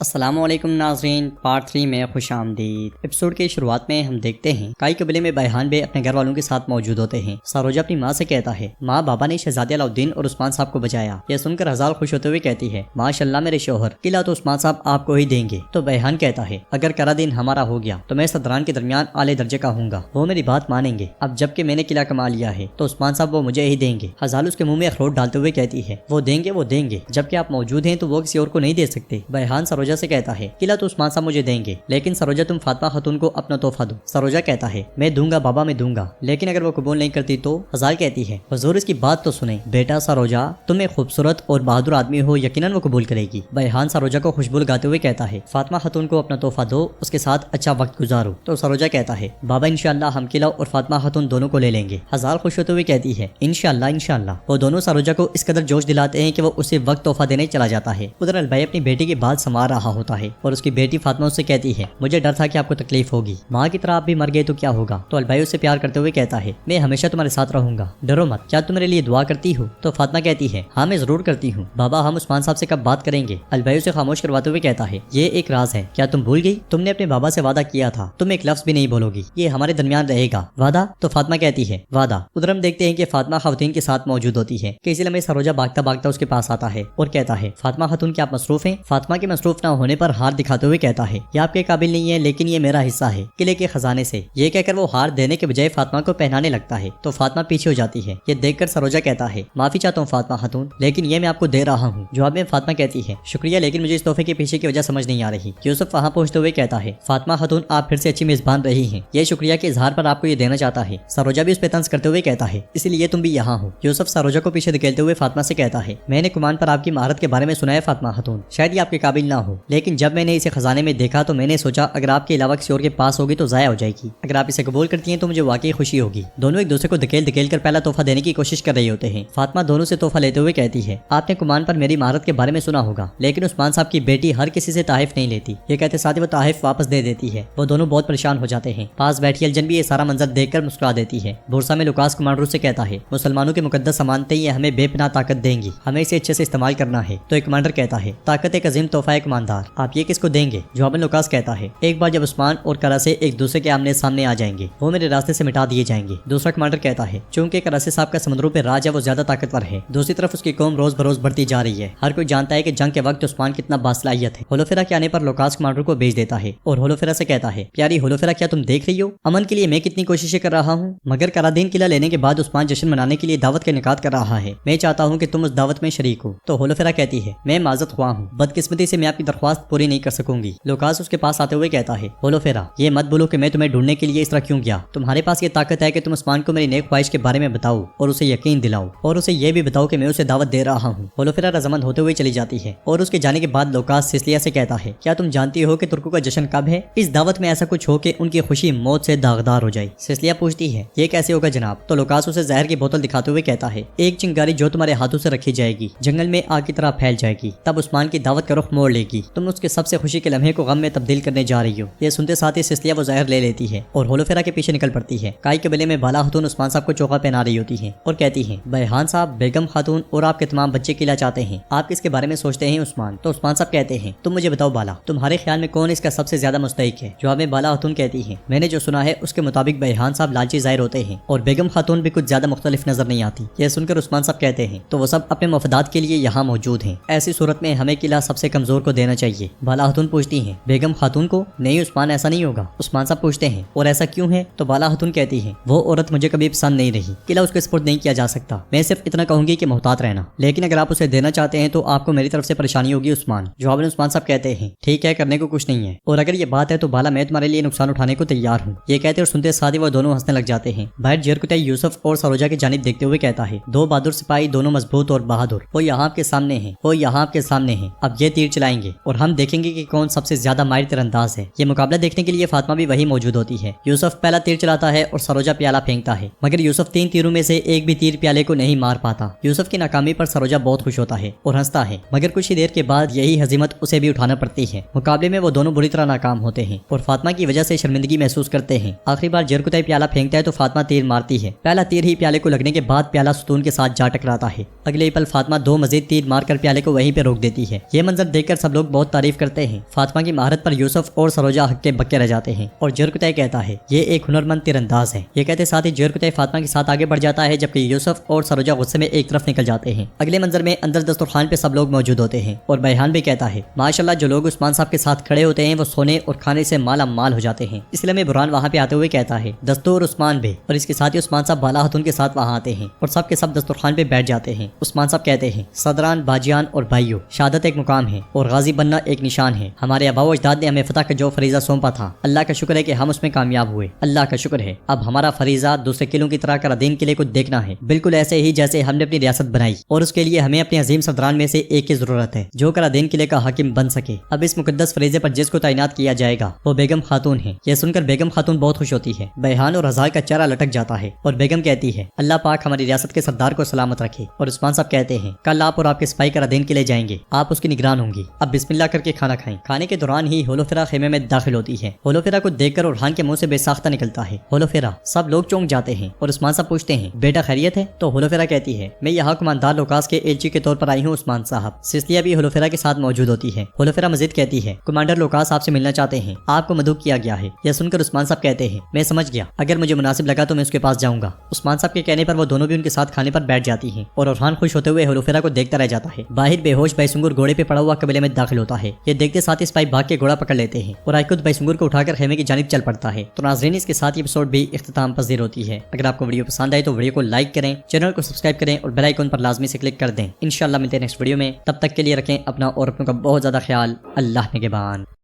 السلام علیکم ناظرین، پارٹ 3 میں خوش آمدید۔ ایپیسوڈ کے شروعات میں ہم دیکھتے ہیں کائی قبیلے میں بیحان بے اپنے گھر والوں کے ساتھ موجود ہوتے ہیں۔ ساروجہ اپنی ماں سے کہتا ہے، ماں بابا نے شہزادے علاؤالدین اور عثمان صاحب کو بچایا۔ یہ سن کر ہزار خوش ہوتے ہوئے کہتی ہے، ماشاءاللہ میرے شوہر، قلعہ تو عثمان صاحب آپ کو ہی دیں گے۔ تو بیحان کہتا ہے، اگر کرا دین ہمارا ہو گیا تو میں صدران کے درمیان اعلی درجے کا ہوں گا، وہ میری بات مانیں گے۔ اب جب کہ میں نے قلعہ کما لیا ہے تو عثمان صاحب وہ مجھے ہی دیں گے۔ ہزال اس کے منہ میں اخروٹ ڈالتے ہوئے کہتی ہے، وہ دیں گے جب کہ آپ موجود ہیں تو وہ کسی اور کو نہیں دے سکتے۔ بیحان سروجہ سے کہتا ہے، قلعہ تو عثمان صاحب مجھے دیں گے، لیکن سروجہ تم فاطمہ خاتون کو اپنا تحفہ دو۔ سروجہ کہتا ہے، میں دوں گا بابا، میں دوں گا، لیکن اگر وہ قبول نہیں کرتی تو؟ ہزال کہتی ہے، حضور اس کی بات تو سنیں، بیٹا سروجہ تم ایک خوبصورت اور بہادر آدمی ہو، یقیناً وہ قبول کرے گی۔ بیحان سروجہ کو خوشبو لگاتے ہوئے کہتا ہے، فاطمہ خاتون کو اپنا تحفہ دو، اس کے ساتھ اچھا وقت گزارو۔ تو سروجہ کہتا ہے، بابا انشاءاللہ ہم قلعہ اور فاطمہ خاتون دونوں کو لے لیں گے۔ ہزال خوش ہوتے ہوئے کہتی ہے، انشاءاللہ۔ وہ دونوں سروجہ کو اس قدر جوش دلاتے ہیں کہ وہ اسے وقت تحفہ دینے چلا جاتا ہے۔ ادھر البئی اپنی بیٹی کے بال سنوار رہا ہوتا ہے اور اس کی بیٹی فاطمہ اس سے کہتی ہے، مجھے ڈر تھا کہ آپ کو تکلیف ہوگی، ماں کی طرح آپ بھی مر گئے تو کیا ہوگا؟ تو البئی اس سے پیار کرتے ہوئے کہتا ہے، میں ہمیشہ تمہارے ساتھ رہوں گا، ڈرو مت۔ کیا تم میرے لیے دعا کرتی ہو؟ تو فاطمہ کہتی ہے، ہاں میں ضرور کرتی ہوں بابا، ہم عثمان صاحب سے کب بات کریں گے؟ البئی اسے خاموش کرواتے ہوئے کہتا ہے، یہ ایک راز ہے، کیا تم بھول گئی؟ تم نے اپنے بابا سے وعدہ کیا تھا، تم ایک لفظ بھی نہیں بولو گی، یہ ہمارے درمیان رہے گا، وعدہ؟ تو فاطمہ کہتی ہے، وعدہ۔ ادھر ہم دیکھتے ہیں کہ فاطمہ خواتین کے ساتھ موجود ہوتی ہے کہ اسی لمحے سروجہ بھاگتا اس کے پاس آتا ہے اور کہتا ہے، فاطمہ خاتون کیا آپ مصروف ہیں؟ فاطمہ کے مصروف نہ ہونے پر ہار دکھاتے ہوئے کہتا ہے، یہ آپ کے قابل نہیں ہے، لیکن یہ میرا حصہ ہے قلعے کے خزانے سے۔ یہ کہہ کر وہ ہار دینے کے بجائے فاطمہ کو پہنانے لگتا ہے تو فاطمہ پیچھے ہو جاتی ہے۔ یہ دیکھ کر سروجہ کہتا ہے، معافی چاہتا ہوں فاطمہ خاتون، لیکن یہ میں آپ کو دے رہا ہوں۔ جواب میں فاطمہ کہتی ہے، شکریہ، لیکن مجھے اس تحفے کے پیچھے کی وجہ سمجھ نہیں آ رہی۔ یوسف وہاں پہنچتے ہوئے کہتا ہے، فاطمہ خاتون آپ پھر سے اچھی میزبان رہی ہیں، یہ شکریہ کے اظہار پر آپ کو یہ دینا چاہتا ہے۔ سروجہ بھی اس پہ طنز کرتے ہوئے کہتا ہے، اسی لیے تم بھی یہاں ہو۔ یوسف سروجہ کو پیچھے دھکیلتے ہوئے فاطمہ سے کہتا ہے، میں نے کمان پر آپ کی مہارت کے بارے میں سنا ہے فاطمہ خاتون، شاید یہ آپ کے قابل نہ ہو، لیکن جب میں نے اسے خزانے میں دیکھا تو میں نے سوچا اگر آپ کے علاوہ کسی اور کے پاس ہوگی تو ضائع ہو جائے گی، اگر آپ اسے قبول کرتی ہیں تو مجھے واقعی خوشی ہوگی۔ دونوں ایک دوسرے کو دھکیل کر پہلا تحفہ دینے کی کوشش کر رہے ہوتے ہیں۔ فاطمہ دونوں سے تحفہ لیتے ہوئے کہتی ہے، آپ نے کمان پر میری مہارت کے بارے میں سنا ہوگا، لیکن عثمان صاحب کی بیٹی ہر کسی سے تحائف نہیں لیتی۔ یہ کہتے ساتھ ہی وہ تحائف واپس دے دیتی ہے۔ وہ دونوں بہت پریشان ہو جاتے ہیں۔ پاس بیٹھی الجن بھی یہ سارا منظر دیکھ کر مسکرا دیتی ہے۔ بورسا میں لوکاس کمانڈر سے کہتا ہے، مسلمانوں کے مقدس امانتیں یہ ہمیں بے پناہ طاقت دیں گی، ہمیں اسے اچھے سے استعمال کرنا ہے۔ تو ایک کمانڈر کہتا ہے، طاقت ایک عظیم تحفہ ہے کماندار، آپ یہ کس کو دیں گے؟ جواباً لوکاس کہتا ہے، ایک بار جب عثمان اور کراسے ایک دوسرے کے آمنے سامنے آ جائیں گے وہ میرے راستے سے مٹا دیے جائیں گے۔ دوسرا کمانڈر کہتا ہے، چونکہ کراسے صاحب کا سمندروں پہ راج ہے، وہ زیادہ طاقتور ہے، دوسری طرف اس کی قوم روز بروز بڑھتی جا رہی ہے، ہر کوئی جانتا ہے کہ جنگ کے وقت عثمان کتنا باصلاحیت ہے۔ ہولوفیرا کے آنے پر لوکاس کمانڈر کو بھیج دیتا ہے اور ہولوفیرا سے کہتا ہے، پیاری ہولوفیرا کیا تم دیکھ رہی ہو امن کے لیے میں کتنی کوششیں کر رہا ہوں، مگر کرادین قلعہ لینے کے بعد عثمان جشن منانے کے لیے دعوت کا انعقاد کر رہا ہے، میں چاہتا ہوں کہ تم اس دعوت میں شریک ہو۔ تو ہولوفیرا کہتی ہے، میں معذرت خواہ ہوں، بدقسمتی سے میں آپ کی درخواست پوری نہیں کر سکوں گی۔ لوکاس اس کے پاس آتے ہوئے کہتا ہے، ہولوفیرا یہ مت بولو کہ میں تمہیں ڈھونڈنے کے لیے اس طرح کیوں گیا، تمہارے پاس یہ طاقت ہے کہ تم عثمان کو میری نیک خواہش کے بارے میں بتاؤ اور اسے یقین دلاؤ اور اسے یہ بھی بتاؤ کہ میں اسے دعوت دے رہا ہوں۔ ہولوفیرا رضامند ہوتے ہوئے چلی جاتی ہے اور اس کے جانے کے بعد لوکاس سسلیا سے کہتا ہے، کیا تم جانتی ہو کہ ترکوں کا جشن کب ہے؟ اس دعوت میں ایسا کچھ ہو کہ ان کی خوشی موت سے داغدار ہو جائے۔ سسلیا پوچھتی ہے، یہ کیسے ہوگا جناب؟ تو لوکاس اسے زہر کی بوتل دکھاتے ہوئے کہتا ہے، ایک چنگاری جو تمہارے ہاتھوں سے رکھی جائے گی جنگل میں آگ کی طرح پھیل جائے گی، تب عثمان کی دعوت کا رخ موڑ لے گی، تم اس کے سب سے خوشی کے لمحے کو غم میں تبدیل کرنے جا رہی ہو۔ یہ سنتے ساتھ ہی سسلیا وہ زہر لے لیتی ہے اور ہولوفیرا کے پیچھے نکل پڑتی ہے۔ کائی قبیلے میں بالا خاتون عثمان صاحب کو چوکا پہنا رہی ہوتی ہیں اور کہتی ہیں، بیحان صاحب، بیگم خاتون اور آپ کے تمام بچے قلعہ چاہتے ہیں، آپ کس کے بارے میں سوچتے ہیں عثمان؟ تو عثمان صاحب کہتے ہیں، تم مجھے بتاؤ بالا، تمہارے خیال میں کون اس کا سب سے زیادہ مستحق ہے؟ جواب میں بالا خاتون کہتی ہیں، میں نے جو سنا ہے اس کے مطابق بیحان صاحب لالچی ظاہر ہوتے ہیں اور بیگم خاتون بھی کچھ زیادہ مختلف نظر نہیں آتی۔ یہ سن کر عثمان صاحب کہتے ہیں، تو وہ سب اپنے مفادات کے لیے یہاں موجود ہیں، ایسی صورت میں ہمیں قلعہ سب سے کمزور کو دینا چاہیے۔ بالا خاتون پوچھتی ہیں، بیگم خاتون کو؟ نہیں عثمان، ایسا نہیں ہوگا۔ عثمان صاحب پوچھتے ہیں، اور ایسا کیوں ہے؟ تو بالا خاتون کہتی ہیں، وہ عورت مجھے کبھی پسند نہیں رہی، قلعہ اس کے سپرد نہیں کیا جا سکتا، میں صرف اتنا کہوں گی کہ محتاط رہنا، لیکن اگر آپ اسے دینا چاہتے ہیں تو آپ کو میری طرف سے پریشانی ہوگی عثمان۔ جواب میں عثمان صاحب کہتے ہیں، ٹھیک ہے، کرنے کو کچھ نہیں ہے، اور اگر یہ بات ہے تو بالا میں تمہارے لیے نقصان اٹھانے کو تیار ہوں۔ یہ کہتے اور سنتے ساتھ ہی وہ دونوں ہنسنے لگ جاتے ہیں۔ باہر جیرکتائی یوسف اور سروجہ کی جانب دیکھتے ہوئے کہتا ہے، دو بہادر سپاہی، دونوں مضبوط اور بہادر، وہ یہاں آپ کے سامنے ہیں، وہ یہاں آپ کے سامنے ہیں، اب یہ تیر چلائیں گے اور ہم دیکھیں گے کہ کون سب سے زیادہ ماہر تیر انداز ہے۔ یہ مقابلہ دیکھنے کے لیے فاطمہ بھی وہی موجود ہوتی ہے۔ یوسف پہلا تیر چلاتا ہے اور سروجہ پیالہ پھینکتا ہے، مگر یوسف 3 تیروں میں سے ایک بھی تیر پیالے کو نہیں مار پاتا۔ یوسف کی ناکامی پر سروجہ بہت خوش ہوتا ہے اور ہنستا ہے، مگر کچھ ہی دیر کے بعد یہی ہزیمت اسے بھی اٹھانا پڑتی ہے۔ مقابلے میں وہ دونوں بری طرح ناکام ہوتے ہیں اور فاطمہ کی وجہ سے شرمندگی محسوس کرتے ہیں۔ آخری بار جیرکتائی پیالہ پھینکتا ہے تو فاطمہ تیر مارتی ہے، پہلا تیر ہی پیالے کو لگنے کے بعد پیالہ ستون کے ساتھ جا ٹکراتا ہے۔ اگلے ہی پل فاطمہ 2 مزید تیر مار کر پیالے کو وہیں پہ روک دیتی ہے۔ یہ منظر دیکھ کر سب لوگ لوگ بہت تعریف کرتے ہیں۔ فاطمہ کی مہارت پر یوسف اور سروجہ ہکے بکے رہ جاتے ہیں اور جرکتے کہتا ہے یہ ایک ہنرمند تیر انداز ہے۔ یہ کہتے ساتھ ہی جرکتے فاطمہ کے ساتھ آگے بڑھ جاتا ہے جبکہ یوسف اور سروجہ غصے میں ایک طرف نکل جاتے ہیں۔ اگلے منظر میں اندر دسترخوان پہ سب لوگ موجود ہوتے ہیں اور بیحان بھی کہتا ہے ماشاءاللہ جو لوگ عثمان صاحب کے ساتھ کھڑے ہوتے ہیں وہ سونے اور کھانے سے مالا مال ہو جاتے ہیں۔ اس لیے برہان وہاں پہ آتے ہوئے کہتا ہے دستور عثمان بے، اور اس کے ساتھ ہی عثمان صاحب بالا ہاتون کے ساتھ وہاں آتے ہیں اور سب کے سب دسترخوان پہ بیٹھ جاتے ہیں۔ عثمان صاحب کہتے ہیں صدران، باجیان اور بھائیوں، شہادت ایک مقام ہے اور غازی بننا ایک نشان ہے۔ ہمارے آباء و اجداد نے ہمیں فتح کا جو فریضہ سونپا تھا، اللہ کا شکر ہے کہ ہم اس میں کامیاب ہوئے، اللہ کا شکر ہے۔ اب ہمارا فریضہ دوسرے قلعوں کی طرح کرادین قلعے کو دیکھنا ہے، بالکل ایسے ہی جیسے ہم نے اپنی ریاست بنائی، اور اس کے لیے ہمیں اپنے عظیم صدران میں سے ایک کی ضرورت ہے جو کرادین قلعے کا حاکم بن سکے۔ اب اس مقدس فریضے پر جس کو تعینات کیا جائے گا وہ بیگم خاتون ہے۔ یہ سن کر بیگم خاتون بہت خوش ہوتی ہے۔ بیحان اور ہزار کا چہرہ لٹک جاتا ہے اور بیگم کہتی ہے اللہ پاک ہماری ریاست کے سردار کو سلامت رکھے۔ اور عثمان صاحب کہتے ہیں کل آپ اور آپ کے سپاہی کرادین قلعے جائیں گے، آپ اس کی نگران ہوں گی۔ اب بسم اللہ کر کے کھانا کھائیں۔ کھانے کے دوران ہی ہولوفیرا خیمے میں داخل ہوتی ہے۔ ہولوفیرا کو دیکھ کر اورحان کے منہ سے بے ساختہ نکلتا ہے ہولوفیرا۔ سب لوگ چونک جاتے ہیں اور عثمان صاحب پوچھتے ہیں بیٹا خیریت ہے؟ تو ہولوفیرا کہتی ہے میں یہاں کماندار لوکاس کے ایلچی کے طور پر آئی ہوں عثمان صاحب۔ سسلیہ بھی ہولوفیرا کے ساتھ موجود ہوتی ہے۔ ہولوفیرا مزید کہتی ہے کمانڈر لوکاس آپ سے ملنا چاہتے ہیں، آپ کو مدعو کیا گیا ہے۔ یہ سن کر عثمان صاحب کہتے ہیں میں سمجھ گیا، اگر مجھے مناسب لگا تو میں اس کے پاس جاؤں گا۔ عثمان صاحب کے کہنے پر وہ دونوں بھی ان کے ساتھ کھانے پر بیٹھ جاتی ہیں اور اورحان خوش ہوتے ہوئے ہولوفیرا کو دیکھتا رہ جاتا ہے۔ باہر بے ہوش بائسنگر گھوڑے پہ پڑا ہوا قبیلے میں داخل ہوتا ہے۔ یہ دیکھتے ساتھ ہی سپاہی بھاگ کے گھوڑا پکڑ لیتے ہیں اور آئیکود بائسنگر کو اٹھا کر خیمے کی جانب چل پڑتا ہے۔ تو ناظرین اس کے ساتھ یہ ایپیسوڈ بھی اختتام پذیر ہوتی ہے۔ اگر آپ کو ویڈیو پسند آئے تو ویڈیو کو لائک کریں، چینل کو سبسکرائب کریں اور بیل آئیکن پر لازمی سے کلک کر دیں۔ انشاءاللہ ملتے ہیں نیکسٹ ویڈیو میں، تب تک کے لیے رکھیں اپنا اور اپنوں کا بہت زیادہ خیال۔ اللہ نگہبان۔